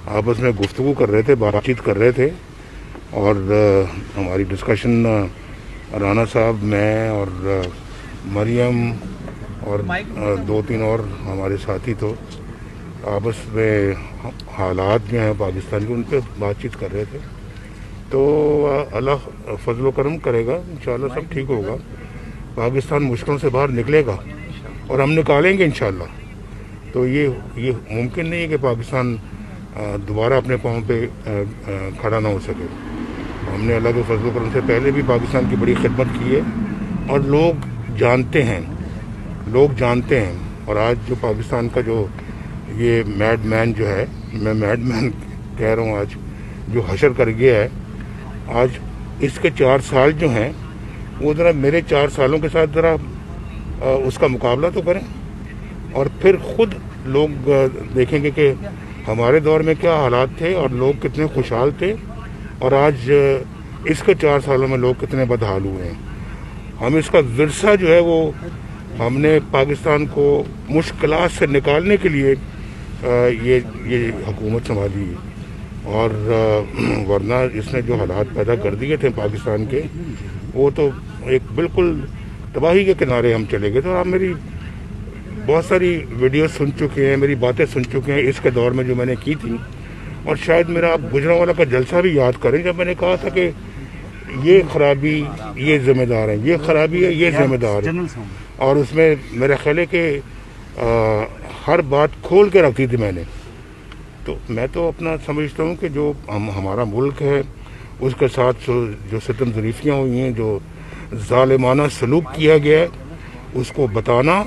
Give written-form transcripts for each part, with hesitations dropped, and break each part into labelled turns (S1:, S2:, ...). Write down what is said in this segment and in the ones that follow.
S1: آپس میں گفتگو کر رہے تھے، بات چیت کر رہے تھے، اور ہماری ڈسکشن رانا صاحب، میں اور مریم اور 2-3 اور ہمارے ساتھی تو آپس میں حالات جو ہیں پاکستان کے ان پہ بات چیت کر رہے تھے. تو اللہ فضل و کرم کرے گا، انشاءاللہ سب ٹھیک ہوگا. پاکستان مشکلوں سے باہر نکلے گا اور ہم نکالیں گے انشاءاللہ. تو یہ ممکن نہیں ہے کہ پاکستان دوبارہ اپنے پاؤں پہ کھڑا نہ ہو سکے. ہم نے اللہ کے فضل و کرم سے پہلے بھی پاکستان کی بڑی خدمت کی ہے اور لوگ جانتے ہیں. اور آج جو پاکستان کا جو یہ میڈ مین جو ہے، میں میڈ مین کہہ رہا ہوں، آج جو حشر کر گیا ہے، آج اس کے 4 سال جو ہیں وہ ذرا میرے 4 سالوں کے ساتھ ذرا اس کا مقابلہ تو کریں، اور پھر خود لوگ دیکھیں گے کہ ہمارے دور میں کیا حالات تھے اور لوگ کتنے خوشحال تھے، اور آج اس کے 4 سالوں میں لوگ کتنے بدحال ہوئے ہیں. ہم اس کا ورثہ جو ہے وہ ہم نے پاکستان کو مشکلات سے نکالنے کے لیے یہ حکومت سنبھالی ہے، اور ورنہ اس نے جو حالات پیدا کر دیے تھے پاکستان کے، وہ تو ایک بالکل تباہی کے کنارے ہم چلے گئے تھے. اور آپ میری بہت ساری ویڈیوز سن چکے ہیں، میری باتیں سن چکے ہیں اس کے دور میں جو میں نے کی تھی، اور شاید میرا آپ گجرانوالہ کا جلسہ بھی یاد کریں جب میں نے کہا تھا کہ یہ خرابی یہ ذمہ دار ہیں، یہ خرابی ہے یہ ذمہ دار ہے. اور اس میں میرا خیال ہے کہ ہر بات کھول کے رکھتی تھی میں نے. تو میں تو اپنا سمجھتا ہوں کہ جو ہمارا ملک ہے اس کے ساتھ جو ستم ظریفیاں ہوئی ہیں، جو ظالمانہ سلوک کیا گیا ہے، اس کو بتانا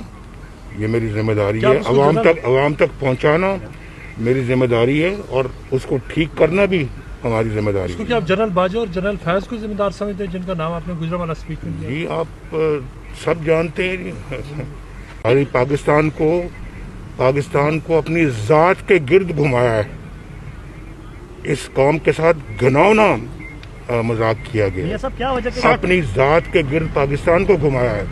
S1: یہ میری ذمہ داری ہے. عوام تک پہنچانا میری ذمہ داری ہے، اور اس کو ٹھیک کرنا بھی ہماری ذمہ داری ہے.
S2: کیا آپ جنرل باجوہ اور جنرل فیض کو ذمہ دار سمجھتے ہیں، جن کا نام آپ نے گجرانوالہ اسپیچ میں لیا؟
S1: جی آپ سب جانتے ہیں. ہماری پاکستان کو اپنی ذات کے گرد گھمایا ہے. اس قوم کے ساتھ گھناؤنا مذاق کیا گیا، اپنی ذات کے گرد پاکستان کو گھمایا ہے.